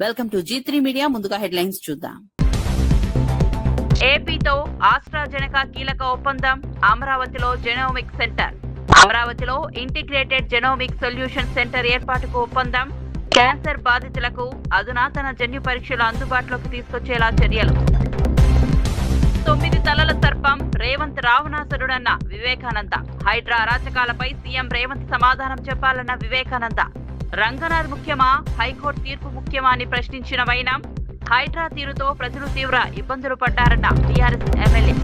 Welcome to G3 media. ముందుగా headlines చూద్దాం. ఏపీతో AstraZeneca కీలక ఒప్పందం. అమరావతిలో జెనోమిక్ సెంటర్. అమరావతిలో ఇంటిగ్రేటెడ్ జెనోమిక్ సొల్యూషన్ సెంటర్ ఏర్పాటుకు ఒప్పందం. క్యాన్సర్ బాధితులకు అధునాతన జన్యు పరీక్షలు అందుబాటులోకి తీసుకొచ్చేలా చర్యలు. 9 తలల సర్పం రేవంత్ రావణాసురుడన్న వివేకానంద. హైడ్రా అరాచకాలపై సీఎం రేవంత్ సమాధానం చెప్పాలన్న వివేకానంద. రంగనాథ్ ముఖ్యమా, హైకోర్టు తీర్పు ముఖ్యమా అని ప్రశ్నించిన వైనం. హైడ్రా తీరుతో ప్రజలు తీవ్ర ఇబ్బందులు పడ్డారన్న టీఆర్ఎస్ ఎమ్మెల్యే.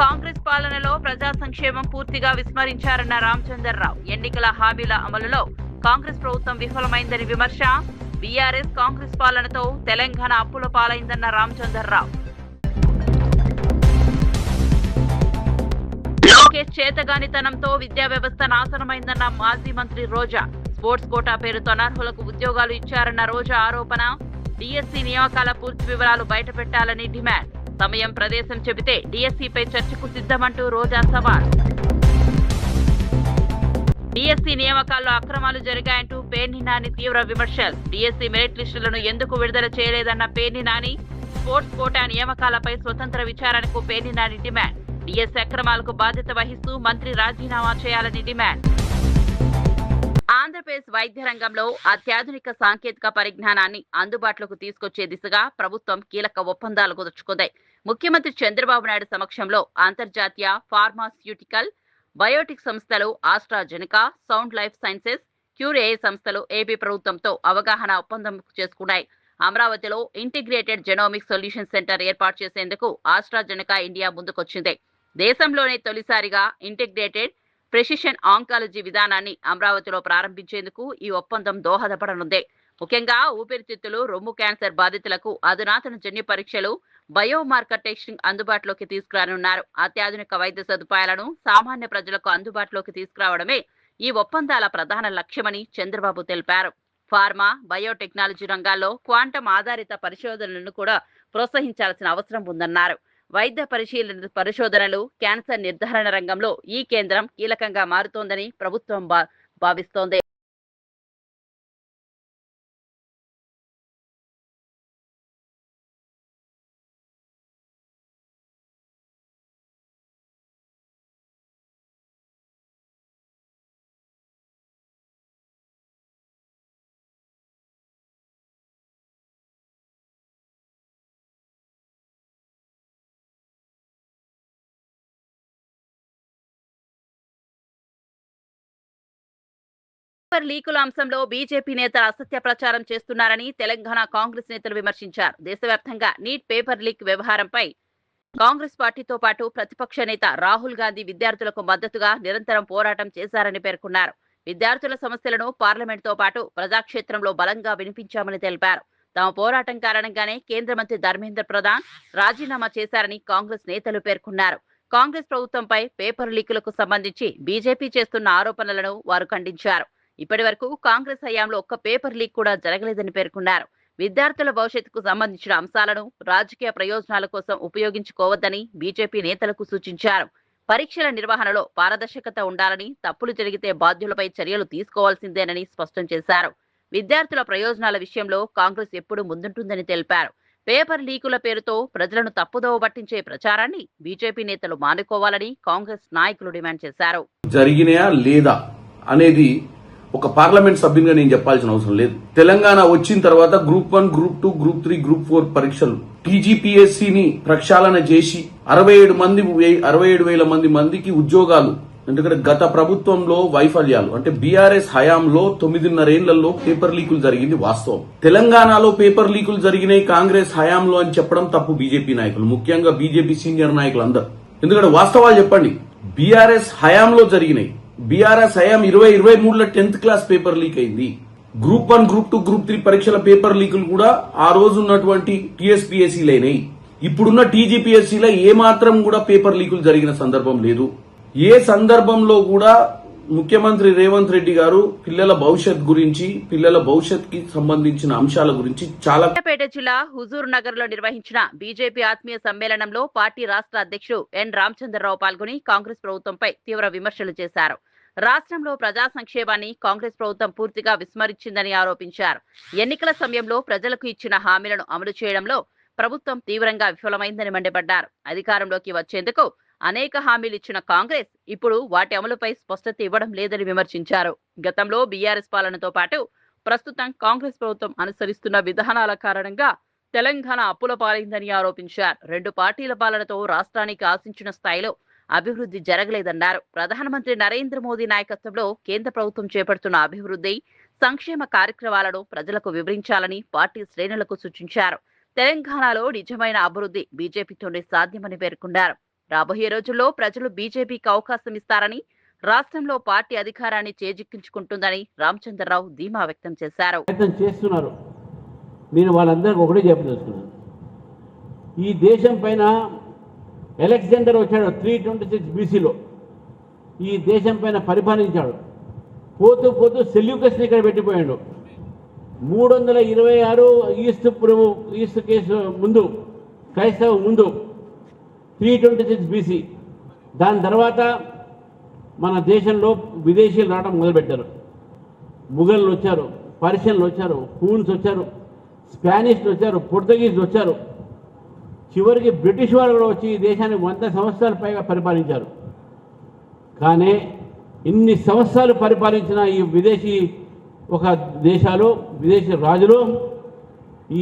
కాంగ్రెస్ పాలనలో ప్రజా సంక్షేమం పూర్తిగా విస్మరించారన్న రామచంద్రరావు. ఎన్నికల హామీల అమలులో కాంగ్రెస్ ప్రభుత్వం విఫలమైందని విమర్శ. బీఆర్ఎస్ కాంగ్రెస్ పాలనతో తెలంగాణ అప్పుల పాలైందన్న రామచంద్రరావు. చేతగానితనంతో విద్యా వ్యవస్థ నాశనమైందన్న మాజీ మంత్రి రోజా. స్పోర్ట్స్ కోటా పేరుతో అనర్హులకు ఉద్యోగాలు ఇచ్చారన్న రోజా ఆరోపణ. డిఎస్సి నియామకాల పూర్తి వివరాలు బయటపెట్టాలని డిమాండ్. సమయం ప్రదేశం చెబితే డిఎస్సిపై చర్చకు సిద్ధమంటూ రోజా సవాల్. డిఎస్సి నియామకాల్లో అక్రమాలు జరిగాయంటూ పేర్ని నాని తీవ్ర విమర్శలు. డిఎస్సి మెరిట్ లిస్టులను ఎందుకు విడుదల చేయలేదన్న పేర్ని నాని. స్పోర్ట్స్ కోటా నియామకాలపై స్వతంత్ర విచారణకు పేర్ని నాని డిమాండ్. డిఎస్సి అక్రమాలకు బాధ్యత వహిస్తూ మంత్రి రాజీనామా చేయాలని డిమాండ్. ఆంధ్రప్రదేశ్ వైద్య రంగంలో అత్యాధునిక సాంకేతిక పరిజ్ఞానాన్ని అందుబాటులోకి తీసుకొచ్చే దిశగా ప్రభుత్వం కీలక ఒప్పందాలు కుదుర్చుకుంది. ముఖ్యమంత్రి చంద్రబాబు నాయుడు సమక్షంలో అంతర్జాతీయ ఫార్మాస్యూటికల్, బయోటిక్ సంస్థలు ఆస్ట్రాజెనెకా, సౌండ్ లైఫ్ సైన్సెస్, క్యూరేఏ సంస్థలు ఏపీ ప్రభుత్వంతో అవగాహన ఒప్పందం చేసుకున్నాయి. అమరావతిలో ఇంటిగ్రేటెడ్ జెనోమిక్ సొల్యూషన్ సెంటర్ ఏర్పాటు చేసేందుకు ఆస్ట్రాజెనెకా ఇండియా ముందుకొచ్చింది. దేశంలోనే తొలిసారిగా ఇంటిగ్రేటెడ్ ప్రెసిషన్ ఆంకాలజీ విధానాన్ని అమరావతిలో ప్రారంభించేందుకు ఈ ఒప్పందం దోహదపడనుంది. ముఖ్యంగా ఊపిరితిత్తులు, రొమ్ము క్యాన్సర్ బాధితులకు అధునాతన జన్యు పరీక్షలు, బయోమార్కర్ టెస్టింగ్ అందుబాటులోకి తీసుకురానున్నారు. అత్యాధునిక వైద్య సదుపాయాలను సామాన్య ప్రజలకు అందుబాటులోకి తీసుకురావడమే ఈ ఒప్పందాల ప్రధాన లక్ష్యమని చంద్రబాబు తెలిపారు. ఫార్మా, బయోటెక్నాలజీ రంగాల్లో క్వాంటం ఆధారిత పరిశోధనలను కూడా ప్రోత్సహించాల్సిన అవసరం ఉందన్నారు. వైద్య పరిశోధనలు, క్యాన్సర్ నిర్ధారణ రంగంలో ఈ కేంద్రం కీలకంగా మారుతోందని ప్రభుత్వం భావిస్తోంది. పేపర్ లీకుల అంశంలో బీజేపీ నేతలు అసత్య ప్రచారం చేస్తున్నారని తెలంగాణ కాంగ్రెస్ నేతలు విమర్శించారు. దేశవ్యాప్తంగా నీట్ పేపర్ లీక్ వ్యవహారంపై కాంగ్రెస్ పార్టీతో పాటు ప్రతిపక్ష నేత రాహుల్ గాంధీ విద్యార్థులకు మద్దతుగా నిరంతరం పోరాటం చేశారని పేర్కొన్నారు. విద్యార్థుల సమస్యలను పార్లమెంట్తో పాటు ప్రజాక్షేత్రంలో బలంగా వినిపించామని తెలిపారు. తమ పోరాటం కారణంగానే కేంద్ర మంత్రి ధర్మేంద్ర ప్రధాన్ రాజీనామా చేశారని కాంగ్రెస్ నేతలు పేర్కొన్నారు. కాంగ్రెస్ ప్రభుత్వంపై పేపర్ లీకులకు సంబంధించి బీజేపీ చేస్తున్న ఆరోపణలను వారు ఖండించారు. ఇప్పటి వరకు కాంగ్రెస్ హయాంలో ఒక్క పేపర్ లీక్ కూడా జరగలేదని పేర్కొన్నారు. విద్యార్థుల భవిష్యత్తుకు సంబంధించిన అంశాలను రాజకీయ ప్రయోజనాల కోసం ఉపయోగించుకోవద్దని బీజేపీ నేతలకు సూచించారు. పరీక్షల నిర్వహణలో పారదర్శకత ఉండాలని, తప్పులు జరిగితే బాధ్యులపై చర్యలు తీసుకోవాల్సిందేనని స్పష్టం చేశారు. విద్యార్థుల ప్రయోజనాల విషయంలో కాంగ్రెస్ ఎప్పుడూ ముందుంటుందని తెలిపారు. పేపర్ లీకుల పేరుతో ప్రజలను తప్పుదోవ పట్టించే ప్రచారాన్ని బీజేపీ నేతలు మానుకోవాలని కాంగ్రెస్ నాయకులు డిమాండ్ చేశారు. జరిగినాయా లేదా అనేది ఒక పార్లమెంట్ సభ్యునిగా నేను చెప్పాల్సిన అవసరం లేదు. తెలంగాణ వచ్చిన తర్వాత గ్రూప్ 1, గ్రూప్ 2, గ్రూప్ 3, గ్రూప్ 4 పరీక్షలు టీజీపీఎస్సీని ప్రక్షాళన చేసి 67,000 మందికి ఉద్యోగాలు. ఎందుకంటే గత ప్రభుత్వంలో వైఫల్యాలు అంటే బీఆర్ఎస్ హయాంలో 9.5 ఏళ్లలో పేపర్ లీకులు జరిగింది వాస్తవం. తెలంగాణలో పేపర్ లీకులు జరిగినాయి కాంగ్రెస్ హయాంలో అని చెప్పడం తప్పు బీజేపీ నాయకులు, ముఖ్యంగా బీజేపీ సీనియర్ నాయకులు అందరూ. ఎందుకంటే వాస్తవాలు చెప్పండి. బీఆర్ఎస్ హయాంలో జరిగినాయి. బీఆర్ఎస్ హయాం 2023లో 10th క్లాస్ పేపర్ లీక్ అయింది. గ్రూప్ 1, గ్రూప్ 2, గ్రూప్ 3 పరీక్షల పేపర్ లీకులు కూడా ఆ రోజు ఉన్నటువంటి టీఎస్పీఎస్సీలైనాయి. ఇప్పుడున్న టీజీపీఎస్సీలో ఏమాత్రం కూడా పేపర్ లీకులు జరిగిన సందర్భం లేదు. ఏ సందర్భంలో కూడా ముఖ్యమంత్రి రేవంత్ రెడ్డి గారు పిల్లల భవిష్యత్ గురించి, పిల్లల భవిష్యత్ కి సంబంధించిన అంశాల గురించి చాలా. పేట జిల్లా హుజూర్ నగర్ లో నిర్వహించిన బీజేపీ ఆత్మీయ సమ్మేళనంలో పార్టీ రాష్ట్ర అధ్యక్షుడు ఎన్ రామచంద్రరావు పాల్గొని కాంగ్రెస్ ప్రభుత్వంపై తీవ్ర విమర్శలు చేశారు. రాష్ట్రంలో ప్రజా సంక్షేమాన్ని కాంగ్రెస్ ప్రభుత్వం పూర్తిగా విస్మరించిందని ఆరోపించారు. ఎన్నికల సమయంలో ప్రజలకు ఇచ్చిన హామీలను అమలు చేయడంలో ప్రభుత్వం తీవ్రంగా విఫలమైందని మండిపడ్డారు. అధికారంలోకి వచ్చేందుకు అనేక హామీలు ఇచ్చిన కాంగ్రెస్ ఇప్పుడు వాటి అమలుపై స్పష్టత ఇవ్వడం లేదని విమర్శించారు. గతంలో బీఆర్ఎస్ పాలనతో పాటు ప్రస్తుతం కాంగ్రెస్ ప్రభుత్వం అనుసరిస్తున్న విధానాల కారణంగా తెలంగాణ అప్పుల పాలైందని ఆరోపించారు. రెండు పార్టీల పాలనతో రాష్ట్రానికి ఆశించిన స్థాయిలో అభివృద్ధి జరగలేదన్నారు. ప్రధానమంత్రి నరేంద్ర మోదీ నాయకత్వంలో కేంద్ర ప్రభుత్వం చేపడుతున్న అభివృద్ధి సంక్షేమ కార్యక్రమాలను ప్రజలకు వివరించాలని పార్టీ శ్రేణులకు సూచించారు. తెలంగాణలో నిజమైన అభివృద్ధి బీజేపీతోనే సాధ్యమని పేర్కొన్నారు. రాబోయే రోజుల్లో ప్రజలు బీజేపీకి అవకాశం ఇస్తారని, రాష్ట్రంలో పార్టీ అధికారాన్ని చేజిక్కించుకుంటుందని రామచంద్రరావు ధీమా వ్యక్తం చేశారు. చేస్తున్నారు. నేను వాళ్ళందరికీ ఒకటే చెప్పదలుచుకున్నాను. ఈ దేశం పైన అలెగ్జాండర్ వచ్చాడు 326 BCలో. ఈ దేశం పైన పరిపాలించాడు. పోతూ పోతూ సెల్యూకస్ని ఇక్కడ పెట్టిపోయాడు. 326 ఈస్ట్ కేసు ముందు, క్రైస్తవ ముందు 326 BC. దాని తర్వాత మన దేశంలో విదేశీయులు రావడం మొదలుపెట్టారు. ముఘళ్ళు వచ్చారు, పర్షియన్లు వచ్చారు, హూన్స్ వచ్చారు, స్పానిష్లు వచ్చారు, పోర్చుగీస్ వచ్చారు. చివరికి బ్రిటిష్ వారు కూడా వచ్చి ఈ దేశాన్ని 100 సంవత్సరాల పైగా పరిపాలించారు. కానీ ఇన్ని సంవత్సరాలు పరిపాలించిన ఈ విదేశీ విదేశీ రాజులు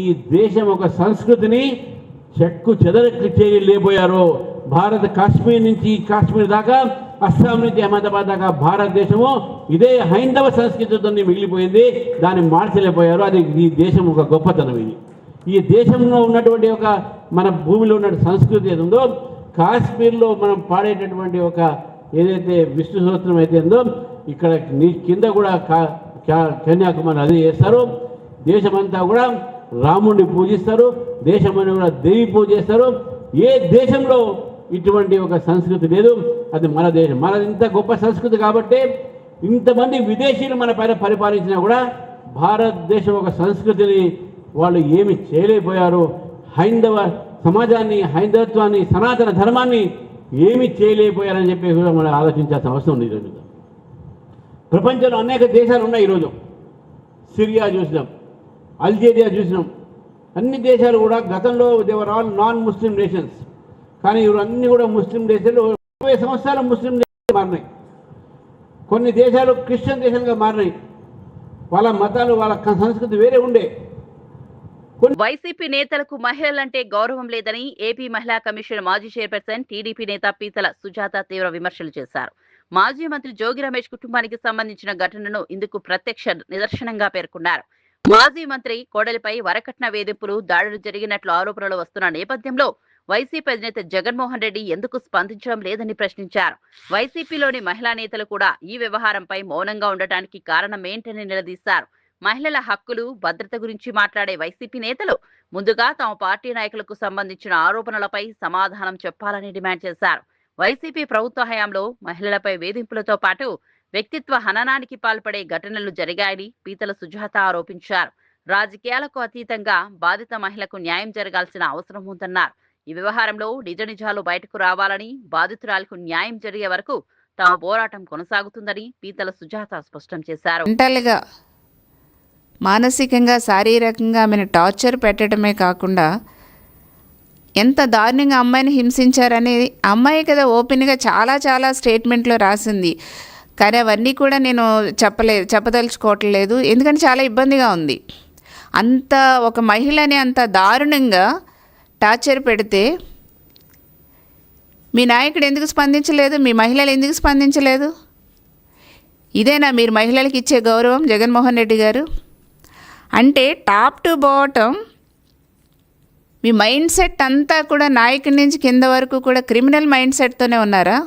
ఈ దేశం ఒక సంస్కృతిని చెక్కు చెదరకు చేయలేకపోయారు. భారత కాశ్మీర్ నుంచి కాశ్మీర్ దాకా, అస్సాం నుంచి అహ్మదాబాద్ దాకా భారతదేశము ఇదే హైందవ సంస్కృతితో మిగిలిపోయింది. దాన్ని మార్చలేకపోయారు. అది ఈ దేశం ఒక గొప్పతనం. ఇది ఈ దేశంలో ఉన్నటువంటి మన భూమిలో ఉన్న సంస్కృతి ఏది ఉందో, కాశ్మీర్లో మనం పాడేటటువంటి ఏదైతే విష్ణు సహస్రం అయితే ఉందో, ఇక్కడ కింద కూడా కన్యాకుమారి అది చేస్తారు. దేశమంతా కూడా రాముడిని పూజిస్తారు. దేశమని కూడా దేవి పూజ చేస్తారు. ఏ దేశంలో ఇటువంటి సంస్కృతి లేదు. అది మన దేశం. మనది ఇంత గొప్ప సంస్కృతి కాబట్టి ఇంతమంది విదేశీయులు మన పైన పరిపాలించినా కూడా భారతదేశం సంస్కృతిని వాళ్ళు ఏమి చేయలేకపోయారు. హైందవ సమాజాన్ని, హైందవత్వాన్ని, సనాతన ధర్మాన్ని ఏమి చేయలేకపోయారని చెప్పి కూడా మనం ఆలోచించాల్సిన అవసరం ఉంది. ఈరోజు ప్రపంచంలో అనేక దేశాలు ఉన్నాయి. ఈరోజు సిరియా చూసినాం, అల్జీరియా చూసినాం. అన్ని దేశాలు కూడా గతంలో దేవర్ ఆల్ నాన్ ముస్లిం నేషన్స్. కానీ ఇవన్నీ కూడా ముస్లిం దేశాలు 20 సంవత్సరాలు ముస్లిం దేశాలు మారినాయి. కొన్ని దేశాలు క్రిస్టియన్ దేశాలుగా మారినాయి. వాళ్ళ మతాలు, వాళ్ళ సంస్కృతి వేరే ఉండే. వైసీపీ నేతలకు మహిళలంటే గౌరవం లేదని ఏపీ మహిళా కమిషన్ మాజీ చైర్పర్సన్ టీడీపీ నేత పీతల సుజాత తీవ్ర విమర్శలు చేశారు. మాజీ మంత్రి జోగి రమేష్ కుటుంబానికి సంబంధించిన ఘటనను ఇందుకు ప్రత్యక్ష నిదర్శనంగా పేర్కొన్నారు. మాజీ మంత్రి కోడలిపై వరకట్న వేధింపులు, దాడులు జరిగినట్లు ఆరోపణలు వస్తున్న నేపథ్యంలో వైసీపీ అధినేత జగన్మోహన్ రెడ్డి ఎందుకు స్పందించడం లేదని ప్రశ్నించారు. వైసీపీలోని మహిళా నేతలు కూడా ఈ వ్యవహారంపై మౌనంగా ఉండటానికి కారణం ఏంటని నిలదీశారు. మహిళల హక్కులు, భద్రత గురించి మాట్లాడే వైసీపీ నేతలు ముందుగా తమ పార్టీ నాయకులకు సంబంధించిన ఆరోపణలపై సమాధానం చెప్పాలని డిమాండ్ చేశారు. వైసీపీ ప్రభుత్వ హయాంలో మహిళలపై వేధింపులతో పాటు వ్యక్తిత్వ హననానికి పాల్పడే ఘటనలు జరిగాయని పీతల సుజాత ఆరోపించారు. రాజకీయాలకు అతీతంగా బాధిత మహిళకు న్యాయం జరగాల్సిన అవసరం ఉందన్నారు. ఈ వ్యవహారంలో నిజాలు బయటకు రావాలని, బాధితురాలకు న్యాయం జరిగే వరకు తమ పోరాటం కొనసాగుతుందని పీతల సుజాత స్పష్టం చేశారు. మానసికంగా, శారీరకంగా ఆమెను టార్చర్ పెట్టడమే కాకుండా ఎంత దారుణంగా అమ్మాయిని హింసించారనేది అమ్మాయి కదా ఓపెన్గా చాలా స్టేట్మెంట్లో రాసింది. కానీ అవన్నీ కూడా నేను చెప్పదలుచుకోవట్లేదు. ఎందుకంటే చాలా ఇబ్బందిగా ఉంది. అంత ఒక మహిళని అంత దారుణంగా టార్చర్ పెడితే మీ నాయకుడు ఎందుకు స్పందించలేదు? మీ మహిళలు ఎందుకు స్పందించలేదు? ఇదేనా మీరు మహిళలకు ఇచ్చే గౌరవం జగన్మోహన్ రెడ్డి గారు? అంటే top to bottom me mind set అంతా కూడా నాయకుడి నుంచి కింద వరకు కూడా క్రిమినల్ మైండ్ సెట్తోనే ఉన్నారా?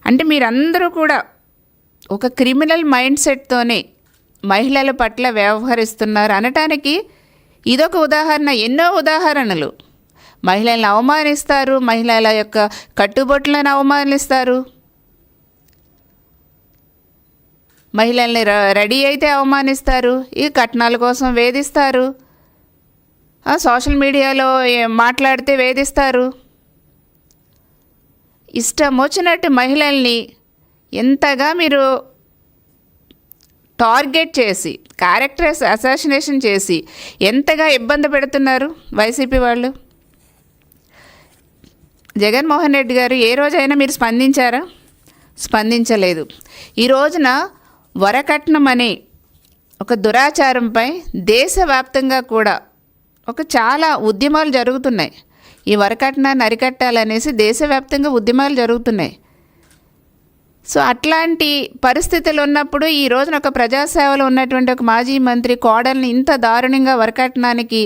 అంటే మీరందరూ కూడా ఒక క్రిమినల్ మైండ్ సెట్తోనే మహిళల పట్ల వ్యవహరిస్తున్నారు అనటానికి ఇదొక ఉదాహరణ. ఎన్నో ఉదాహరణలు. మహిళలను అవమానిస్తారు, మహిళల యొక్క కట్టుబొట్లను అవమానిస్తారు, మహిళల్ని రెడీ అయితే అవమానిస్తారు, ఈ కట్నాల కోసం వేధిస్తారు, సోషల్ మీడియాలో మాట్లాడితే వేధిస్తారు. ఇష్టం వచ్చినట్టు మహిళల్ని ఎంతగా మీరు టార్గెట్ చేసి క్యారెక్టర్ అసాసినేషన్ చేసి ఎంతగా ఇబ్బంది పెడుతున్నారు వైసీపీ వాళ్ళు. జగన్మోహన్ రెడ్డి గారు ఏ రోజైనా మీరు స్పందించారా? స్పందించలేదు. ఈ రోజున వరకట్నం అనే ఒక దురాచారంపై దేశవ్యాప్తంగా కూడా చాలా ఉద్యమాలు జరుగుతున్నాయి. ఈ వరకట్నాన్ని అరికట్టాలనేసి దేశవ్యాప్తంగా ఉద్యమాలు జరుగుతున్నాయి. సో అట్లాంటి పరిస్థితులు ఉన్నప్పుడు ఈ రోజున ఒక ప్రజాసేవలో ఉన్నటువంటి ఒక మాజీ మంత్రి కోడల్ని ఇంత దారుణంగా వరకట్నానికి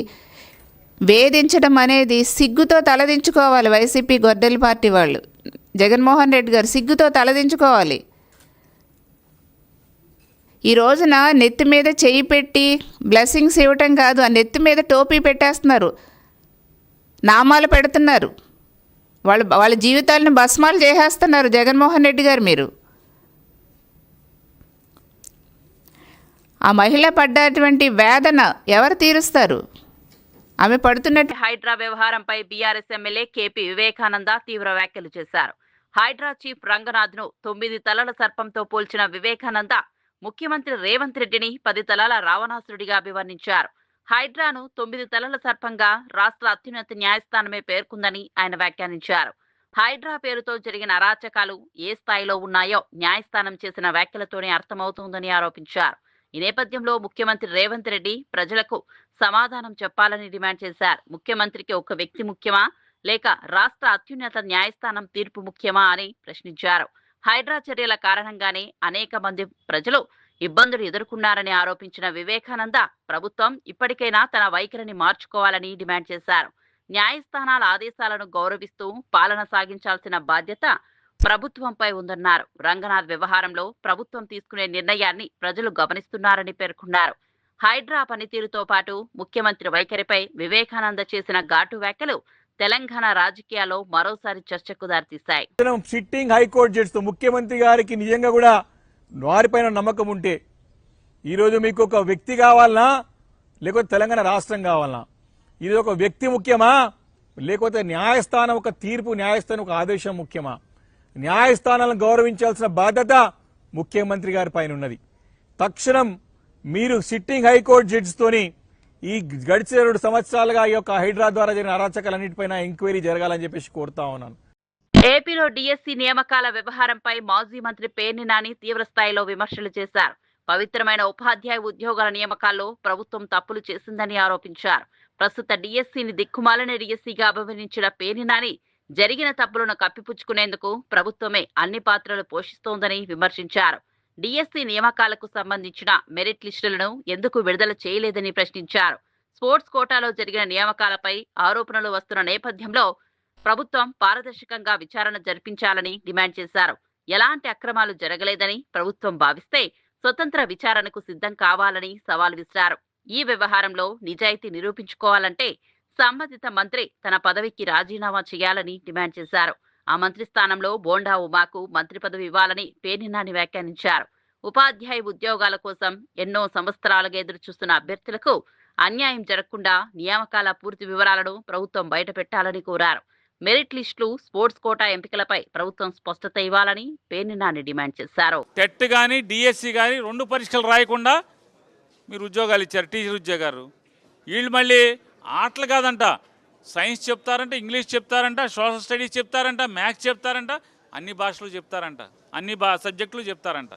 వేధించడం అనేది సిగ్గుతో తలదించుకోవాలి. వైసీపీ గొడ్డలి పార్టీ వాళ్ళు, జగన్మోహన్ రెడ్డి గారు సిగ్గుతో తలదించుకోవాలి. ఈ రోజున నెత్తి మీద చేయి పెట్టి బ్లెస్సింగ్స్ ఇవ్వటం కాదు, ఆ నెత్తి మీద టోపీ పెట్టేస్తున్నారు, నామాలు పెడుతున్నారు, వాళ్ళ జీవితాలను భస్మాలు చేసేస్తున్నారు జగన్మోహన్ రెడ్డి గారు. మీరు ఆ మహిళ పడ్డటువంటి వేదన ఎవరు తీరుస్తారు? ఆమె పడుతున్నట్టు హైడ్రా వ్యవహారంపై బీఆర్ఎస్ ఎమ్మెల్యే కేపీ వివేకానంద తీవ్ర వ్యాఖ్యలు చేశారు. హైడ్రా చీఫ్ రంగనాథ్ ను 9 తలల సర్పంతో పోల్చిన వివేకానంద ముఖ్యమంత్రి రేవంత్ రెడ్డిని 10 తలల రావణాసురుడిగా అభివర్ణించారు. హైడ్రాను 9 తలల సర్పంగా రాష్ట్ర అత్యున్నత న్యాయస్థానమే పేర్కొందని ఆయన వ్యాఖ్యానించారు. హైడ్రా పేరుతో జరిగిన అరాచకాలు ఏ స్థాయిలో ఉన్నాయో న్యాయస్థానం చేసిన వ్యాఖ్యలతోనే అర్థమవుతోందని ఆరోపించారు. ఈ నేపథ్యంలో ముఖ్యమంత్రి రేవంత్ రెడ్డి ప్రజలకు సమాధానం చెప్పాలని డిమాండ్ చేశారు. ముఖ్యమంత్రికి ఒక వ్యక్తి ముఖ్యమా లేక రాష్ట్ర అత్యున్నత న్యాయస్థానం తీర్పు ముఖ్యమా అని ప్రశ్నించారు. హైడ్రా చర్యల కారణంగానే అనేక మంది ప్రజలు ఇబ్బందులు ఎదుర్కొన్నారని ఆరోపించిన వివేకానంద ప్రభుత్వం ఇప్పటికైనా తన వైఖరిని మార్చుకోవాలని డిమాండ్ చేశారు. న్యాయస్థానాల ఆదేశాలను గౌరవిస్తూ పాలన సాగించాల్సిన బాధ్యత ప్రభుత్వంపై ఉందన్నారు. రంగనాథ్ వ్యవహారంలో ప్రభుత్వం తీసుకునే నిర్ణయాన్ని ప్రజలు గమనిస్తున్నారని పేర్కొన్నారు. హైడ్రా పనితీరుతో పాటు ముఖ్యమంత్రి వైఖరిపై వివేకానంద చేసిన ఘాటు వ్యాఖ్యలు తెలంగాణ రాజకీయాల్లో మరోసారి చర్చకు దారితీశాయి. సిట్టింగ్ హైకోర్టు జడ్జితో ముఖ్యమంత్రి గారికి నిజంగా కూడా వారిపైన నమ్మకం ఉంటే ఈరోజు మీకు ఒక వ్యక్తి కావాలనా లేకపోతే తెలంగాణ రాష్ట్రం కావాలనా? ఇది ఒక వ్యక్తి ముఖ్యమా లేకపోతే న్యాయస్థానం ఒక తీర్పు, న్యాయస్థానం ఒక ఆదేశం ముఖ్యమా? న్యాయస్థానాలను గౌరవించాల్సిన బాధ్యత ముఖ్యమంత్రి గారి పైన ఉన్నది. తక్షణం మీరు సిట్టింగ్ హైకోర్టు జడ్జితోని ఈ గడిచిన 2 సంవత్సరాలుగా ఈ యొక్క హైడ్రా ద్వారా జరిగిన అరాచకాలన్నిటిపైన ఎంక్వైరీ జరగాలని చెప్పేసి కోరుతా ఉన్నాను. ఏపీలో డిఎస్సి నియామకాల వ్యవహారంపై మాజీ మంత్రి పేర్ని నాని తీవ్ర స్థాయిలో విమర్శలు చేశారు. పవిత్రమైన ఉపాధ్యాయ ఉద్యోగాల నియామకాల్లో ప్రభుత్వం తప్పులు చేసిందని ఆరోపించారు. ప్రస్తుత డిఎస్సిని దిక్కుమాలని డిఎస్సిగా అభివర్ణించిన పేర్ని నాని జరిగిన తప్పులను కప్పిపుచ్చుకునేందుకు ప్రభుత్వమే అన్ని పాత్రలు పోషిస్తోందని విమర్శించారు. డిఎస్సి నియామకాలకు సంబంధించిన మెరిట్ లిస్టులను ఎందుకు విడుదల చేయలేదని ప్రశ్నించారు. స్పోర్ట్స్ కోటాలో జరిగిన నియామకాలపై ఆరోపణలు వస్తున్న నేపథ్యంలో ప్రభుత్వం పారదర్శకంగా విచారణ జరిపించాలని డిమాండ్ చేశారు. ఎలాంటి అక్రమాలు జరగలేదని ప్రభుత్వం భావిస్తే స్వతంత్ర విచారణకు సిద్ధం కావాలని సవాల్ విసిరారు. ఈ వ్యవహారంలో నిజాయితీ నిరూపించుకోవాలంటే సంబంధిత మంత్రి తన పదవికి రాజీనామా చేయాలని డిమాండ్ చేశారు. ఆ మంత్రి స్థానంలో బోండా ఉమాకు మంత్రి పదవి ఇవ్వాలని పేర్ని నాని వ్యాఖ్యానించారు. ఉపాధ్యాయ ఉద్యోగాల కోసం ఎన్నో సంవత్సరాలుగా ఎదురుచూస్తున్న అభ్యర్థులకు అన్యాయం జరగకుండా నియామకాల పూర్తి వివరాలను ప్రభుత్వం బయటపెట్టాలని కోరారు. మెరిట్ లిస్టులు, స్పోర్ట్స్ కోటా ఎంపికలపై ప్రభుత్వం స్పష్టత ఇవ్వాలని పేర్ని నాని డిమాండ్ చేశారు. టెట్ కానీ డిఎస్సి కానీ 2 పరీక్షలు రాయకుండా మీరు ఉద్యోగాలు ఇచ్చారు, టీచర్ ఉద్యోగాలు. వీళ్ళు మళ్ళీ ఆటలు కాదంట, సైన్స్ చెప్తారంట, ఇంగ్లీష్ చెప్తారంట, సోషల్ స్టడీస్ చెప్తారంట, మ్యాథ్స్ చెప్తారంట, అన్ని భాషలు చెప్తారంట, అన్ని సబ్జెక్టులు చెప్తారంట.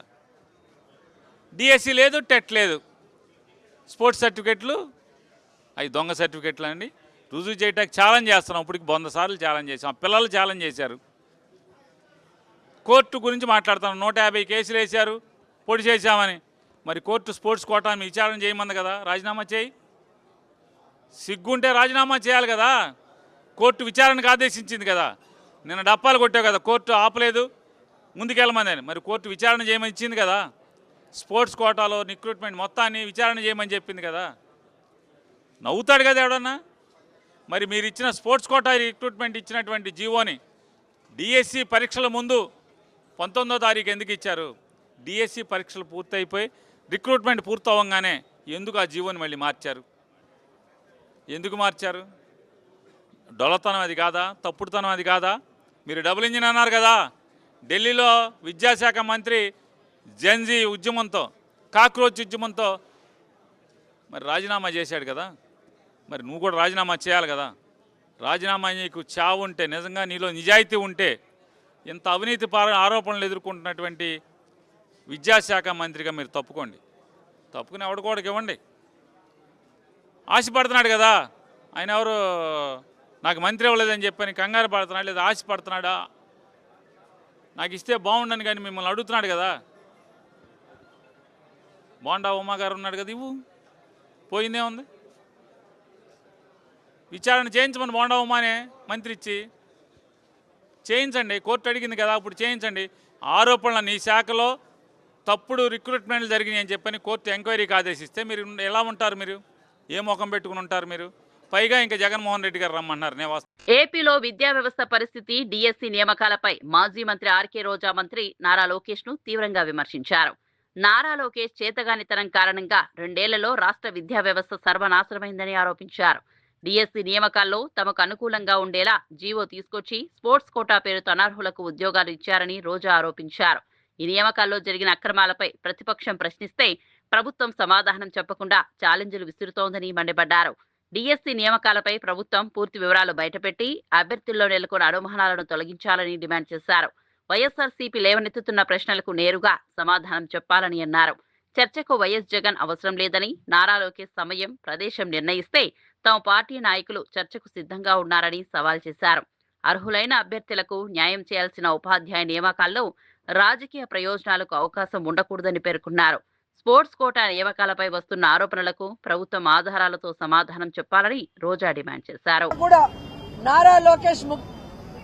డిఎస్సి లేదు, టెట్ లేదు, స్పోర్ట్స్ సర్టిఫికెట్లు అవి దొంగ సర్టిఫికెట్లు అండి. రుజువు చేయడానికి ఛాలెంజ్ చేస్తున్నాం. ఇప్పటికి 100 సార్లు ఛాలెంజ్ చేసాం. పిల్లలు ఛాలెంజ్ చేశారు. కోర్టు గురించి మాట్లాడుతున్నాం. 150 కేసులు వేశారు, పొడి చేశామని. మరి కోర్టు స్పోర్ట్స్ కోటాను విచారణ చేయమంది కదా, రాజీనామా చేయి. సిగ్గుంటే రాజీనామా చేయాలి కదా. కోర్టు విచారణకు ఆదేశించింది కదా. నిన్న డప్పాలు కొట్టావు కదా, కోర్టు ఆపలేదు, ముందుకెళ్ళమని. మరి కోర్టు విచారణ చేయమని ఇచ్చింది కదా. స్పోర్ట్స్ కోటాలో రిక్రూట్మెంట్ మొత్తాన్ని విచారణ చేయమని చెప్పింది కదా. నవ్వుతాడు కదా ఎవడన్నా. మరి మీరు ఇచ్చిన స్పోర్ట్స్ కోటా రిక్రూట్మెంట్ ఇచ్చినటువంటి జీవోని డిఎస్సి పరీక్షల ముందు 19వ తారీఖు ఎందుకు ఇచ్చారు? డిఎస్సి పరీక్షలు పూర్తయిపోయి రిక్రూట్మెంట్ పూర్తవగానే ఎందుకు ఆ జీవోని మళ్ళీ మార్చారు? ఎందుకు మార్చారు? డొల్లతనం అది కాదా? తప్పుడుతనం అది కాదా? మీరు డబుల్ ఇంజిన్ అన్నారు కదా, ఢిల్లీలో విద్యాశాఖ మంత్రి జెన్జీ ఉద్యమంతో, కాక్రోచ్ ఉద్యమంతో మరి రాజీనామా చేశాడు కదా, మరి నువ్వు కూడా రాజీనామా చేయాలి కదా. రాజీనామా నీకు చావు ఉంటే, నిజంగా నీలో నిజాయితీ ఉంటే, ఇంత అవినీతి ఆరోపణలు ఎదుర్కొంటున్నటువంటి విద్యాశాఖ మంత్రిగా మీరు తప్పుకోండి. తప్పుకుని ఎవడికోడికి ఇవ్వండి. ఆశపడుతున్నాడు కదా ఆయన, ఎవరు నాకు మంత్రి ఇవ్వలేదని చెప్పని కంగారు పడుతున్నాడు, లేదా ఆశపడుతున్నాడా, నాకు ఇస్తే బాగుండని కానీ మిమ్మల్ని అడుగుతున్నాడు కదా. బోండా ఉమా గారు ఉన్నాడు కదా, ఇవ్వు, పోయిందే ఉంది. విచారణ చేయించమని బోండా ఉమానే మంత్రి ఇచ్చి చేయించండి. కోర్టు అడిగింది కదా, అప్పుడు చేయించండి. ఆరోపణలు నీ శాఖలో తప్పుడు రిక్రూట్మెంట్లు జరిగినాయి అని చెప్పని కోర్టు ఎంక్వైరీకి ఆదేశిస్తే మీరు ఎలా ఉంటారు? మీరు ఏ ముఖం పెట్టుకుని ఉంటారు? మీరు పైగా ఇంకా జగన్మోహన్ రెడ్డి గారు రమ్మన్నారు. ఏపీలో విద్యా వ్యవస్థ పరిస్థితి, డిఎస్సి నియామకాలపై మాజీ మంత్రి ఆర్కే రోజా మంత్రి నారా లోకేష్ ను తీవ్రంగా విమర్శించారు. నారా లోకేష్ చేతగానితనం కారణంగా 2 ఏళ్లలో రాష్ట్ర విద్యా వ్యవస్థ సర్వనాశనమైందని ఆరోపించారు. డిఎస్సి నియామకాల్లో తమకు అనుకూలంగా ఉండేలా జీవో తీసుకొచ్చి స్పోర్ట్స్ కోటా పేరుతో అనర్హులకు ఉద్యోగాలు ఇచ్చారని రోజా ఆరోపించారు. ఈ నియామకాల్లో జరిగిన అక్రమాలపై ప్రతిపక్షం ప్రశ్నిస్తే ప్రభుత్వం సమాధానం చెప్పకుండా ఛాలెంజ్లు విసురుతోందని మండిపడ్డారు. డిఎస్సి నియామకాలపై ప్రభుత్వం పూర్తి వివరాలు బయటపెట్టి అభ్యర్థుల్లో నెలకొన్న అనుమానాలను తొలగించాలని డిమాండ్ చేశారు. వైఎస్ఆర్సీపీ లేవనెత్తుతున్న ప్రశ్నలకు నేరుగా సమాధానం చెప్పాలని అన్నారు. చర్చకు వైఎస్ జగన్ అవసరం లేదని, నారా లోకేష్ సమయం, ప్రదేశం నిర్ణయిస్తే తమ పార్టీ నాయకులు చర్చకు సిద్ధంగా ఉన్నారని సవాల్ చేశారు. అర్హులైన అభ్యర్థులకు న్యాయం చేయాల్సిన ఉపాధ్యాయ నియామకాల్లో రాజకీయ ప్రయోజనాలకు అవకాశం ఉండకూడదని పేర్కొన్నారు. స్పోర్ట్స్ కోటా నియామకాలపై వస్తున్న ఆరోపణలకు ప్రభుత్వం ఆధారాలతో సమాధానం చెప్పాలని రోజా డిమాండ్ చేశారు. నారా లోకేష్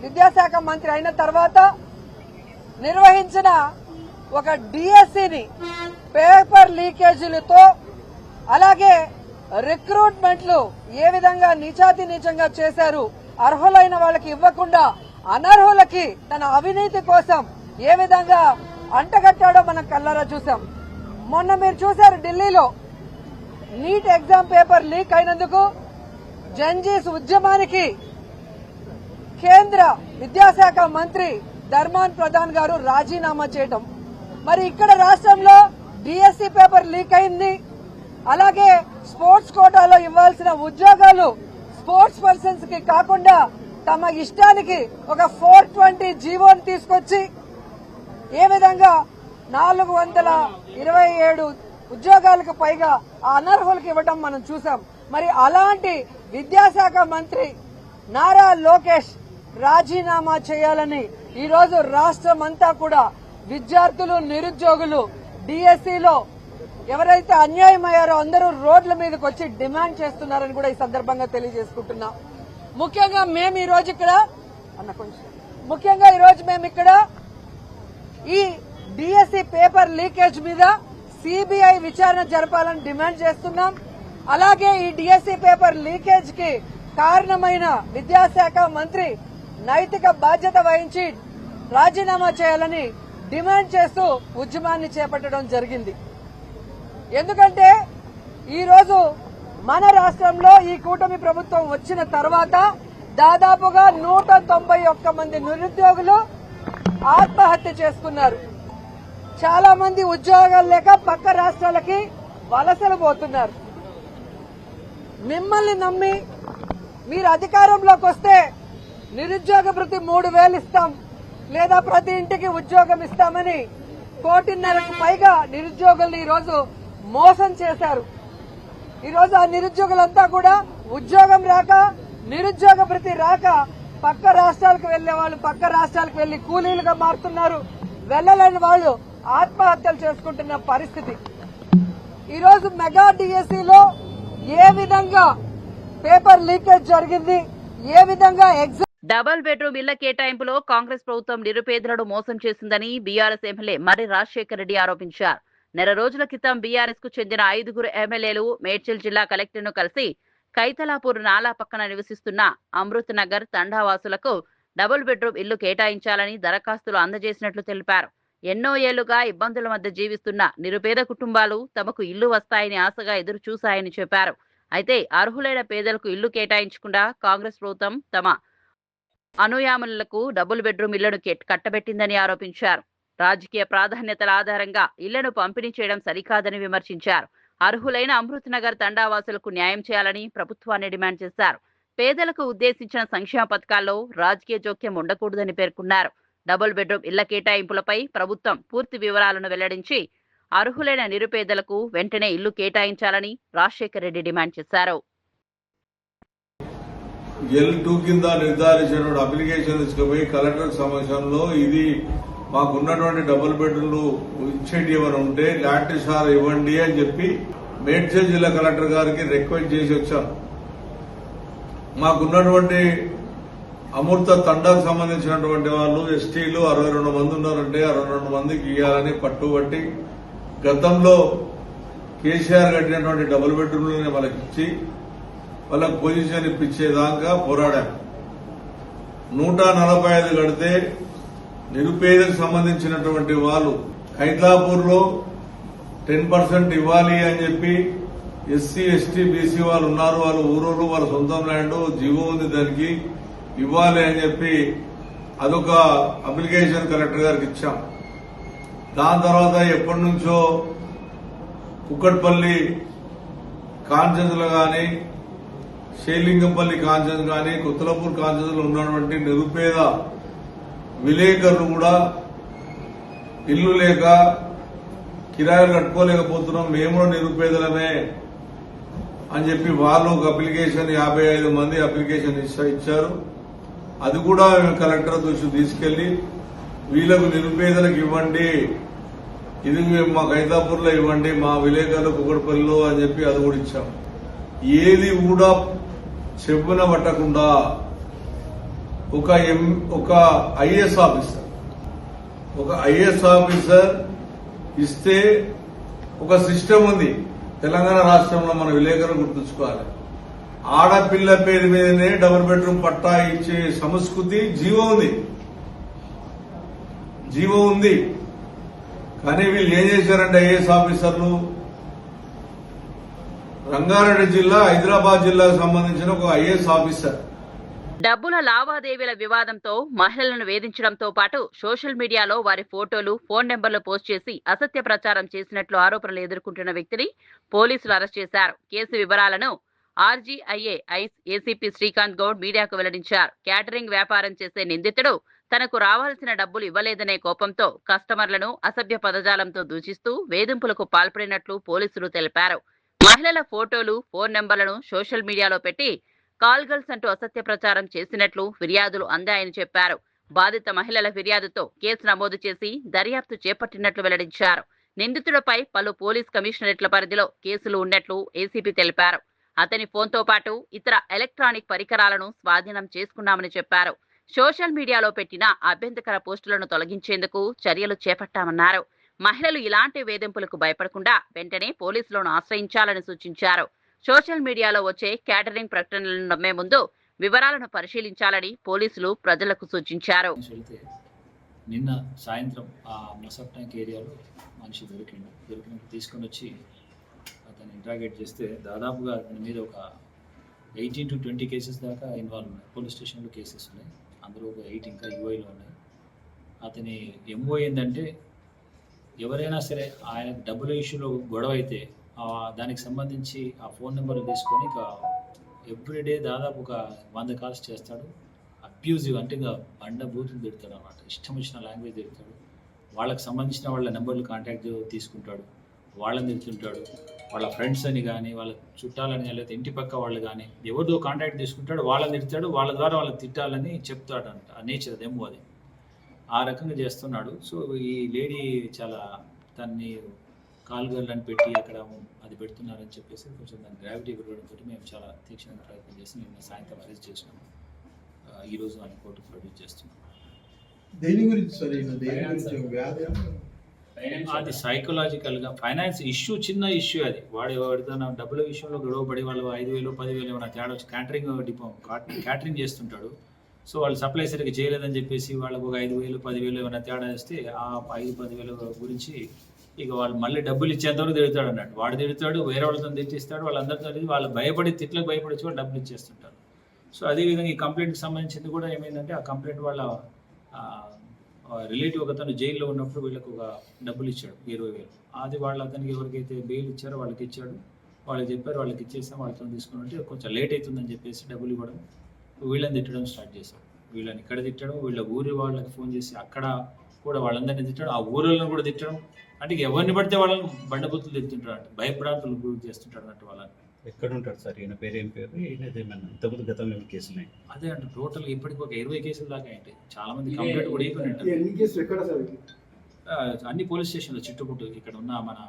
విద్యాశాఖ మంత్రి అయిన తర్వాత నిర్వహించిన ఒక డిఎస్సిని పేపర్ లీకేజీలతో, అలాగే రిక్రూట్మెంట్లు ఏ విధంగా నీచాతి నీచంగా చేశారు, అర్హులైన వాళ్ళకి ఇవ్వకుండా అనర్హులకి తన అవినీతి కోసం ఏ విధంగా అంటగట్టాడో మనం కళ్ళారా చూసాం. మొన్న మీరు చూశారు, ఢిల్లీలో నీట్ ఎగ్జామ్ పేపర్ లీక్ అయినందుకు జంజీస్ ఉద్యమానికి కేంద్ర విద్యాశాఖ మంత్రి ధర్మాన్ ప్రధాన్ గారు రాజీనామా చేయటం. మరి ఇక్కడ రాష్ట్రంలో డిఎస్సి పేపర్ లీక్ అయింది. అలాగే స్పోర్ట్స్ కోటాలో ఇవ్వాల్సిన ఉద్యోగాలు స్పోర్ట్స్ పర్సన్స్ కి కాకుండా తమ ఇష్టానికి ఒక 420 జీవోని తీసుకొచ్చి ఏ విధంగా 427 ఉద్యోగాలకు పైగా ఆ అనర్హులకు ఇవ్వటం మనం చూసాం. మరి అలాంటి విద్యాశాఖ మంత్రి నారా లోకేష్ రాజీనామా చేయాలని ఈరోజు రాష్ట్రం అంతా కూడా విద్యార్థులు, నిరుద్యోగులు డిఎస్సిలో ఎవరైతే అన్యాయం అయ్యారో అందరూ రోడ్ల మీదకి వచ్చి డిమాండ్ చేస్తున్నారని కూడా ఈ సందర్భంగా తెలియజేసుకుంటున్నాం. ముఖ్యంగా మేము ఈరోజు ఇక్కడ ఈ డిఎస్సి పేపర్ లీకేజ్ మీద సిబిఐ విచారణ జరపాలని డిమాండ్ చేస్తున్నాం. అలాగే ఈ డిఎస్సి పేపర్ లీకేజ్ కి కారణమైన విద్యాశాఖ మంత్రి నైతిక బాధ్యత వహించి రాజీనామా చేయాలని డిమాండ్ చేస్తూ ఉద్యమాన్ని చేపట్టడం జరిగింది. ఎందుకంటే ఈరోజు మన రాష్ట్రంలో ఈ కూటమి ప్రభుత్వం వచ్చిన తర్వాత దాదాపుగా 191 మంది నిరుద్యోగులు ఆత్మహత్య చేసుకున్నారు. చాలా మంది ఉద్యోగాలు లేక పక్క రాష్ట్రాలకి వలసలు పోతున్నారు. మిమ్మల్ని నమ్మి మీరు అధికారంలోకి వస్తే నిరుద్యోగ భృతి 3000 ఇస్తాం, లేదా ప్రతి ఇంటికి ఉద్యోగం ఇస్తామని 1,50,00,000కు పైగా నిరుద్యోగుల్ని ఈరోజు మోసం చేశారు. ఈరోజు ఆ నిరుద్యోగులంతా కూడా ఉద్యోగం రాక, నిరుద్యోగ భృతి రాక పక్క రాష్ట్రాలకు వెళ్లే వాళ్ళు పక్క రాష్ట్రాలకు వెళ్లి కూలీలుగా మారుతున్నారు. వెళ్లలేని వాళ్ళు ఆత్మహత్యలు చేసుకుంటున్న పరిస్థితి. ఈరోజు మెగా డిఎస్సిలో ఏ విధంగా పేపర్ లీకేజ్ జరిగింది, ఏ విధంగా ఎగ్జామ్ డబుల్ బెడ్రూమ్ ఇళ్ల కేటాయింపులో కాంగ్రెస్ ప్రభుత్వం నిరుపేదలను మోసం చేసిందని బీఆర్ఎస్ ఎమ్మెల్యే మర్రి రాజశేఖర రెడ్డి ఆరోపించారు. నెల రోజుల క్రితం బీఆర్ఎస్ కు చెందిన 5 ఎమ్మెల్యేలు మేడ్చల్ జిల్లా కలెక్టర్ ను కలిసి కైతలాపూర్ నాలా పక్కన నివసిస్తున్న అమృత్ నగర్ తండావాసులకు డబుల్ బెడ్రూమ్ ఇల్లు కేటాయించాలని దరఖాస్తులు అందజేసినట్లు తెలిపారు. ఎన్నో ఏళ్లుగా ఇబ్బందుల మధ్య జీవిస్తున్న నిరుపేద కుటుంబాలు తమకు ఇల్లు వస్తాయని ఆశగా ఎదురు చూశాయని చెప్పారు. అయితే అర్హులైన పేదలకు ఇల్లు కేటాయించకుండా కాంగ్రెస్ ప్రభుత్వం తమ అనుయాములకు డబుల్ బెడ్రూమ్ ఇళ్లను కట్టబెట్టిందని ఆరోపించారు. రాజకీయ ప్రాధాన్యతల ఆధారంగా ఇళ్లను పంపిణీ చేయడం సరికాదని విమర్శించారు. అర్హులైన అమృత్ నగర్ తండావాసులకు న్యాయం చేయాలని ప్రభుత్వాన్ని డిమాండ్ చేశారు. పేదలకు ఉద్దేశించిన సంక్షేమ పథకాల్లో రాజకీయ జోక్యం ఉండకూడదని పేర్కొన్నారు. డబుల్ బెడ్రూమ్ ఇళ్ల కేటాయింపులపై ప్రభుత్వం పూర్తి వివరాలను వెల్లడించి అర్హులైన నిరుపేదలకు వెంటనే ఇల్లు కేటాయించాలని రాజశేఖర్ రెడ్డి డిమాండ్ చేశారు. L2 కింద నిర్ధారించినటువంటి అప్లికేషన్ తీసుకుపోయి కలెక్టర్ సమక్షంలో ఇది మాకున్నటువంటి డబుల్ బెడ్రూమ్లు ఇచ్చేటి ఏమైనా ఉంటే ల్యాండ్ షార్ ఇవ్వండి అని చెప్పి మేడ్చల్ జిల్లా కలెక్టర్ గారికి రిక్వెస్ట్ చేసి వచ్చాం. మాకున్నటువంటి అమృత తండాకు సంబంధించినటువంటి వాళ్ళు ఎస్టీలు 62 మంది ఉన్నారంటే 62 మందికి ఇవ్వాలని పట్టుబట్టి గతంలో కేసీఆర్ కట్టినటువంటి డబుల్ బెడ్రూమ్లని వాళ్ళకి ఇచ్చి వాళ్ళకు పొజిషన్ ఇప్పించేదాకా పోరాడాం. 145 కడితే నిరుపేదకు సంబంధించినటువంటి వాళ్ళు ఖైతాపూర్ లో 10% ఇవ్వాలి అని చెప్పి ఎస్సీ ఎస్టీ బీసీ వాళ్ళు ఉన్నారు. వాళ్ళు ఊరూరు వాళ్ళ సొంతం ల్యాండ్ జీవో ఉంది దానికి ఇవ్వాలి అని చెప్పి అదొక అప్లికేషన్ కలెక్టర్ గారికి ఇచ్చాం. దాని తర్వాత ఎప్పటి నుంచో కుక్కట్పల్లి కాన్స్టిట్యూన్సీలో కానీ శ్రీలింగంపల్లి కాన్స్టిట్యూన్సీ కానీ కొత్తలపూర్ కాన్స్టిట్యూన్సీలో ఉన్నటువంటి నిరుపేద విలేకరులు కూడా ఇల్లు లేక కిరాయిలు కట్టుకోలేకపోతున్నాం, మేము కూడా నిరుపేదలమే అని చెప్పి వాళ్ళు ఒక అప్లికేషన్ 55 మంది అప్లికేషన్ ఇచ్చారు. అది కూడా మేము కలెక్టర్ దృష్టికి తీసుకెళ్లి వీళ్లకు నిరుపేదలకు ఇవ్వండి, ఇది మా ఖైతాపూర్ లో ఇవ్వండి, మా విలేకరులు కుక్కడపల్లిలో అని చెప్పి అది కూడా ఇచ్చాం. ఏది కూడా చెప్పున పట్టకుండా ఒక ఐఏఎస్ ఆఫీసర్ ఇస్తే ఒక సిస్టమ్ ఉంది తెలంగాణ రాష్ట్రంలో. మన విలేకరులు గుర్తుంచుకోవాలి. ఆడపిల్ల పేరు మీదనే డబుల్ బెడ్రూమ్ పట్టా ఇచ్చే సంస్కృతి జీవో ఉంది. కానీ వీళ్ళు ఏం చేశారంటే ఐఏఎస్ ఆఫీసర్లు రంగారెడ్డి జిల్లా హైదరాబాద్ జిల్లాకు సంబంధించిన ఒక ఐఏఎస్ ఆఫీసర్ డబ్బుల లావాదేవీల వివాదంతో మహిళలను వేధించడంతో పాటు సోషల్ మీడియాలో వారి ఫోటోలు, ఫోన్ నెంబర్లు పోస్ట్ చేసి అసత్య ప్రచారం చేసినట్లు ఆరోపణలు ఎదుర్కొంటున్న వ్యక్తిని పోలీసులు అరెస్ట్ చేశారు. కేసు వివరాలను RGIA ice ACP Srikanth Goud మీడియాకు వెల్లడించారు. క్యాటరింగ్ వ్యాపారం చేసే నిందితుడు తనకు రావాల్సిన డబ్బులు ఇవ్వలేదనే కోపంతో కస్టమర్లను అసభ్య పదజాలంతో దూషిస్తూ వేధింపులకు పాల్పడినట్లు పోలీసులు తెలిపారు. మహిళల ఫోటోలు, ఫోన్ నెంబర్లను సోషల్ మీడియాలో పెట్టి కాల్ గర్ల్స్ అంటూ అసత్య ప్రచారం చేసినట్లు ఫిర్యాదులు అందాయని చెప్పారు. బాధిత మహిళల ఫిర్యాదుతో కేసు నమోదు చేసి దర్యాప్తు చేపట్టినట్లు వెల్లడించారు. నిందితుడిపై పలు పోలీస్ కమిషనరేట్ల పరిధిలో కేసులు ఉన్నట్లు ఏసీపీ తెలిపారు. అతని ఫోన్తో పాటు ఇతర ఎలక్ట్రానిక్ పరికరాలను స్వాధీనం చేసుకున్నామని చెప్పారు. సోషల్ మీడియాలో పెట్టిన అభ్యంతరకర పోస్టులను తొలగించేందుకు చర్యలు చేపట్టామన్నారు. మహిళలు ఇలాంటి వేధింపులకు భయపడకుండా వెంటనే పోలీసులను ఆశ్రయించాలని సూచించారు. సోషల్ మీడియాలో వచ్చే క్యాటరింగ్ ప్రకటనలను నమ్మే ముందు వివరాలను పరిశీలించాలని పోలీసులు ప్రజలకు సూచించారు. నిన్న సాయంత్రం ఆ మసప్ ట్యాంక్ ఏరియాలో మనిషి దొరికిన తీసుకొని వచ్చి అతన్ని ఇంట్రాగేట్ చేస్తే దాదాపుగా అతని మీద ఒక 18 to 20 కేసెస్ దాకా ఇన్వాల్వ్ ఉన్నాయి. పోలీస్ స్టేషన్లో కేసెస్ ఉన్నాయి. అందులో ఒక 8 ఇంకా యూఐలో ఉన్నాయి. అతని ఎంఓ ఏంటంటే ఎవరైనా సరే ఆయన డబ్బుల ఇష్యూలో గొడవ అయితే దానికి సంబంధించి ఆ ఫోన్ నెంబర్లు తీసుకొని ఇక ఎవ్రీడే దాదాపు ఒక 100 కాల్స్ చేస్తాడు. అబ్యూజివ్ అంటే ఇక బూతులు తిడతాడు అన్నమాట. ఇష్టం వచ్చిన లాంగ్వేజ్ తిడతాడు. వాళ్ళకి సంబంధించిన వాళ్ళ నెంబర్లు కాంటాక్ట్ తీసుకుంటాడు, వాళ్ళని తిడుతుంటాడు. వాళ్ళ ఫ్రెండ్స్ అని కానీ వాళ్ళ చుట్టాలని కానీ లేకపోతే ఇంటి పక్క వాళ్ళు కానీ ఎవరిదో కాంటాక్ట్ తీసుకుంటాడు, వాళ్ళని తిడతాడు, వాళ్ళ ద్వారా వాళ్ళని తిట్టాలని చెప్తాడంట. ఆ నేచర్ అదేమో అది ఆ రకంగా చేస్తున్నాడు. సో ఈ లేడీ చాలా తన్ని కాల్ గర్ల్ అని పెట్టి అక్కడ అది పెడుతున్నారని చెప్పేసి కొంచెం దాని గ్రావిటీ పెరగడంతో మేము చాలా తీక్షణంగా ప్రయత్నం చేసి నిన్న సాయంత్రం అరెస్ట్ చేసినాము. ఈరోజు ఆయన కోర్టుకు ప్రొడ్యూస్ చేస్తున్నాం. అది సైకలాజికల్గా ఫైనాన్స్ ఇష్యూ, చిన్న ఇష్యూ అది. వాడితో డబ్బుల విషయంలో గొడవపడి వాళ్ళు 5,000 10,000 ఏమైనా తేడా వచ్చి క్యాటరింగ్ చేస్తుంటాడు. సో వాళ్ళు సప్లై సరిగ్గా చేయలేదని చెప్పేసి వాళ్ళకు ఒక 5,000 10,000 ఏమైనా తేడా వేస్తే ఆ 5-10,000 గురించి ఇక వాళ్ళు మళ్ళీ డబ్బులు ఇచ్చేంతవరకు తిడతాడు అన్నట్టు. వాడు తిడతాడు, వేరే వాళ్ళతో తిట్టిస్తాడు, వాళ్ళందరితో వాళ్ళు భయపడి తిట్లకు భయపడి వాళ్ళు డబ్బులు ఇచ్చేస్తుంటారు. సో అదేవిధంగా ఈ కంప్లైంట్కి సంబంధించింది కూడా ఏమైందంటే ఆ కంప్లైంట్ వాళ్ళ రిలేటివ్ ఒకతను జైల్లో ఉన్నప్పుడు వీళ్ళకు ఒక డబ్బులు ఇచ్చాడు 20,000. అది వాళ్ళు అతనికి ఎవరికైతే బెయిల్ ఇచ్చారో వాళ్ళకి ఇచ్చాడు. వాళ్ళు చెప్పారు వాళ్ళకి ఇచ్చేసాం, వాళ్ళతో తీసుకున్నట్టు కొంచెం లేట్ అవుతుందని చెప్పేసి డబ్బులు ఇవ్వడం, వీళ్ళని తిట్టడం స్టార్ట్ చేశాడు. వీళ్ళని ఇక్కడ తిట్టడం, వీళ్ళ ఊరి వాళ్ళకి ఫోన్ చేసి అక్కడ కూడా వాళ్ళందరినీ తిట్టడం, ఆ ఊళ్ళను కూడా తిట్టడం. అంటే ఎవరిని పడితే వాళ్ళని బండబూతులు తిట్టుంటాడు, అంటే భయప్రాంతులు గురి చేస్తుంటాడు అన్నట్టు వాళ్ళని. ఎక్కడ ఉంటాడు సార్ ఈయన? పేరు ఏం పేరు? ఈయనదేమన్నా ఇంతకుముందు గతంలో ఏమైనా కేసులు ఉన్నాయి? అదే అంటే టోటల్ ఇప్పటికి ఒక 20 కేసుల దాకా ఏంటి, చాలా మంది కంప్లైంట్ కూడా అయిపోయినట్టు. అన్ని పోలీస్ స్టేషన్లు చుట్టుముట్టు ఇక్కడ ఉన్న మన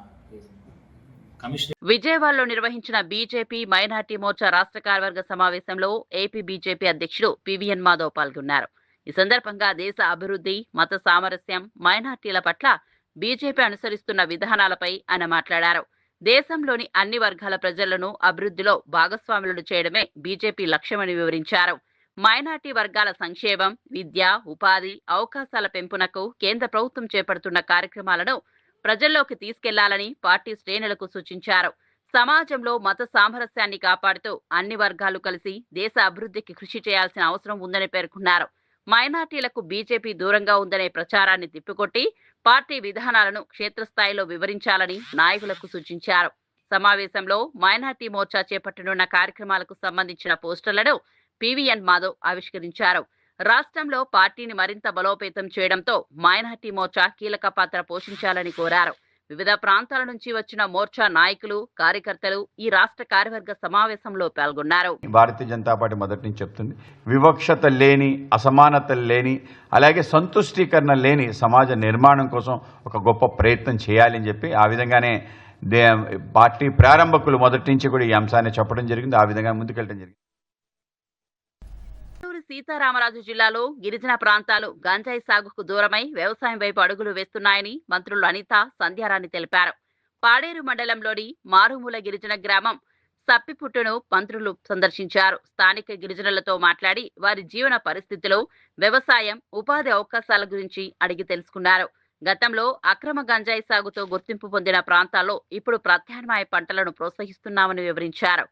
కమిషనర్. విజయవాడలో నిర్వహించిన బీజేపీ మైనార్టీ మోర్చా రాష్ట్ర కార్యవర్గ సమావేశంలో ఏపీ బీజేపీ అధ్యక్షుడు పివిఎన్ మాధవ్ పాల్గొన్నారు. ఈ సందర్భంగా దేశ అభివృద్ధి, మత సామరస్యం, మైనార్టీల పట్ల బీజేపీ అనుసరిస్తున్న విధానాలపై ఆయన మాట్లాడారు. దేశంలోని అన్ని వర్గాల ప్రజలను అభివృద్ధిలో భాగస్వాములను చేయడమే బీజేపీ లక్ష్యమని వివరించారు. మైనార్టీ వర్గాల సంక్షేమం, విద్య, ఉపాధి అవకాశాల పెంపునకు కేంద్ర ప్రభుత్వం చేపడుతున్న కార్యక్రమాలను ప్రజల్లోకి తీసుకెళ్లాలని పార్టీ శ్రేణులకు సూచించారు. సమాజంలో మత సామరస్యాన్ని కాపాడుతూ అన్ని వర్గాలు కలిసి దేశ అభివృద్ధికి కృషి చేయాల్సిన అవసరం ఉందని పేర్కొన్నారు. మైనార్టీలకు బీజేపీ దూరంగా ఉందనే ప్రచారాన్ని తిప్పికొట్టి పార్టీ విధానాలను క్షేత్రస్థాయిలో వివరించాలని నాయకులకు సూచించారు. సమావేశంలో మైనార్టీ మోర్చా చేపట్టనున్న కార్యక్రమాలకు సంబంధించిన పోస్టర్లను పివిఎన్ మాధవ్ ఆవిష్కరించారు. రాష్ట్రంలో పార్టీని మరింత బలోపేతం చేయడంతో మైనార్టీ మోర్చా కీలక పాత్ర పోషించాలని కోరారు. వివిధ ప్రాంతాల నుంచి వచ్చిన మోర్చా నాయకులు, కార్యకర్తలు ఈ రాష్ట్ర కార్యవర్గ సమావేశంలో పాల్గొన్నారు. భారతీయ జనతా పార్టీ మొదటి నుంచి చెప్తుంది, వివక్షత లేని, అసమానతలు లేని, అలాగే సంతుష్టీకరణ లేని సమాజ నిర్మాణం కోసం ఒక గొప్ప ప్రయత్నం చేయాలని చెప్పి ఆ విధంగానే పార్టీ ప్రారంభకులు మొదటి నుంచి కూడా ఈ అంశాన్ని చెప్పడం జరిగింది. ఆ విధంగా ముందుకెళ్ళడం జరిగింది. సీతారామరాజు జిల్లాలో గిరిజన ప్రాంతాలు గంజాయి సాగుకు దూరమై వ్యవసాయం వైపు అడుగులు వేస్తున్నాయని మంత్రులు అనిత, సంధ్యారాణి తెలిపారు. పాడేరు మండలంలోని మారుమూల గిరిజన గ్రామం సప్పిపుట్టును మంత్రులు సందర్శించారు. స్థానిక గిరిజనులతో మాట్లాడి వారి జీవన పరిస్థితులు, వ్యవసాయం, ఉపాధి అవకాశాల గురించి అడిగి తెలుసుకున్నారు. గతంలో అక్రమ గంజాయి సాగుతో గుర్తింపు పొందిన ప్రాంతాల్లో ఇప్పుడు ప్రత్యామ్నాయ పంటలను ప్రోత్సహిస్తున్నామని వివరించారు.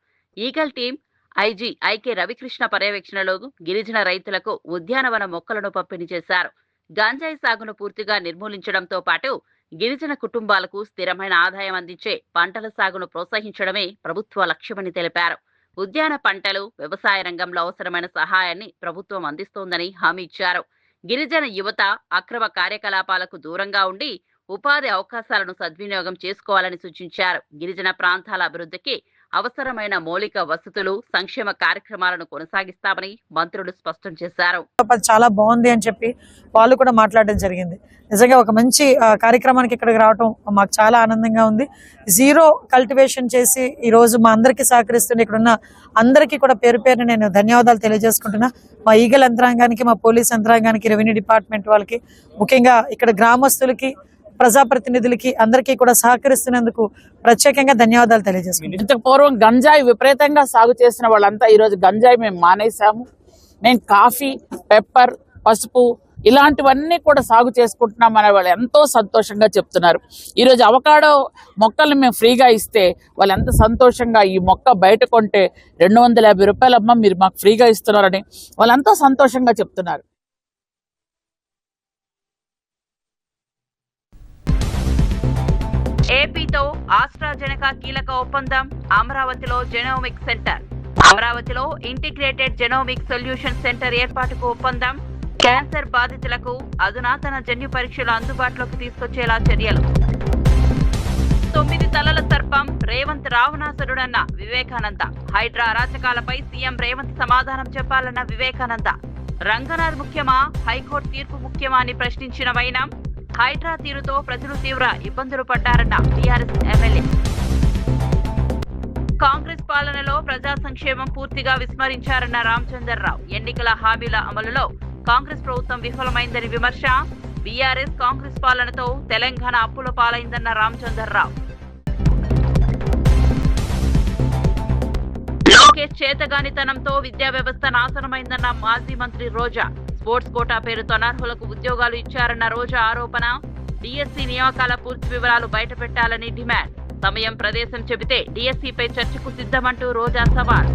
Eagle team IG IK Ravikrishna పర్యవేక్షణలో గిరిజన రైతులకు ఉద్యానవన మొక్కలను పంపిణీ చేశారు. గంజాయి సాగును పూర్తిగా నిర్మూలించడంతో పాటు గిరిజన కుటుంబాలకు స్థిరమైన ఆదాయం అందించే పంటల సాగును ప్రోత్సహించడమే ప్రభుత్వ లక్ష్యమని తెలిపారు. ఉద్యాన పంటలు, వ్యవసాయ రంగంలో అవసరమైన సహాయాన్ని ప్రభుత్వం అందిస్తోందని హామీ ఇచ్చారు. గిరిజన యువత అక్రమ కార్యకలాపాలకు దూరంగా ఉండి ఉపాధి అవకాశాలను సద్వినియోగం చేసుకోవాలని సూచించారు. గిరిజన ప్రాంతాల అభివృద్ధికి అవసరమైన మౌలిక వసతులు, సంక్షేమ కార్యక్రమాలను కొనసాగిస్తామని మంత్రులు స్పష్టం చేశారు. చాలా బాగుంది అని చెప్పి వాళ్ళు కూడా మాట్లాడడం జరిగింది. నిజంగా ఒక మంచి కార్యక్రమానికి ఇక్కడికి రావడం మాకు చాలా ఆనందంగా ఉంది. జీరో కల్టివేషన్ చేసి ఈ రోజు మా అందరికీ సహకరిస్తున్న ఇక్కడున్న అందరికీ కూడా పేరు పేరున నేను ధన్యవాదాలు తెలియజేసుకుంటున్నా. మా ఈగల్ యంత్రాంగానికి, మా పోలీస్ యంత్రాంగానికి, రెవెన్యూ డిపార్ట్మెంట్ వాళ్ళకి, ముఖ్యంగా ఇక్కడ గ్రామస్తులకి, ప్రజాప్రతినిధులకి అందరికీ కూడా సహకరిస్తున్నందుకు ప్రత్యేకంగా ధన్యవాదాలు తెలియజేసుకుంటున్నాను. ఇంతకు పూర్వం గంజాయి విపరీతంగా సాగు చేసిన వాళ్ళంతా ఈరోజు గంజాయి మేము మానేశాము. మేము కాఫీ, పెప్పర్, పసుపు ఇలాంటివన్నీ కూడా సాగు చేసుకుంటున్నాం అనే వాళ్ళు ఎంతో సంతోషంగా చెప్తున్నారు. ఈరోజు అవకాడో మొక్కల్ని మేము ఫ్రీగా ఇస్తే వాళ్ళు ఎంత సంతోషంగా, ఈ మొక్క బయట కొంటే 250 రూపాయలమ్మ మీరు మాకు ఫ్రీగా ఇస్తున్నారని వాళ్ళు ఎంతో సంతోషంగా చెప్తున్నారు. ఏపీతో ఆస్ట్రాజెనెకా కీలక ఒప్పందం. అమరావతిలో జెనోమిక్ సెంటర్. అమరావతిలో ఇంటిగ్రేటెడ్ జెనోమిక్ సొల్యూషన్ సెంటర్ ఏర్పాటుకు ఒప్పందం. క్యాన్సర్ బాధితులకు అధునాతన జన్యు పరీక్షలు అందుబాటులోకి తీసుకొచ్చేలా చర్యలు. 9 తలల సర్పం రేవంత్ రావణాసురుడన్న వివేకానంద. హైడ్రా అరాచకాలపై సీఎం రేవంత్ సమాధానం చెప్పాలన్న వివేకానంద. రంగనాథ్ ముఖ్యమా, హైకోర్టు తీర్పు ముఖ్యమా అని ప్రశ్నించిన వైనం. హైడ్రా తీరుతో ప్రజలు తీవ్ర ఇబ్బందులు పడ్డారన్న టీఆర్ఎస్ ఎమ్మెల్యే. కాంగ్రెస్ పాలనలో ప్రజా సంక్షేమం పూర్తిగా విస్మరించారన్న రామచంద్రరావు. ఎన్నికల హామీల అమలులో కాంగ్రెస్ ప్రభుత్వం విఫలమైందని విమర్శ. బీఆర్ఎస్ కాంగ్రెస్ పాలనతో తెలంగాణ అప్పుల పాలైందన్న రామచంద్రరావు. లోకేష్ చేతగానితనంతో విద్యా వ్యవస్థ నాశనమైందన్న మాజీ మంత్రి రోజా. స్పోర్ట్స్ కోటా పేరుతో అనర్హులకు ఉద్యోగాలు ఇచ్చారన్న రోజా ఆరోపణ. డిఎస్సీ నియామకాల పూర్తి వివరాలు బయటపెట్టాలని డిమాండ్. సమయం, ప్రదేశం చెబితే డిఎస్సీపై చర్చకు సిద్ధమంటూ రోజా సవాల్.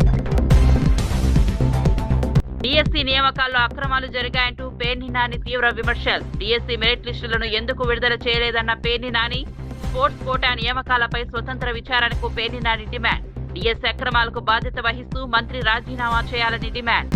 డిఎస్సి నియామకాల్లో అక్రమాలు జరిగాయంటూ పేర్ని నాని తీవ్ర విమర్శలు. డిఎస్సి మెరిట్ లిస్టులను ఎందుకు విడుదల చేయలేదన్న పేర్ని నాని. స్పోర్ట్స్ కోటా నియామకాలపై స్వతంత్ర విచారణకు పేర్ని నాని డిమాండ్. డిఎస్సి అక్రమాలకు బాధ్యత వహిస్తూ మంత్రి రాజీనామా చేయాలని డిమాండ్.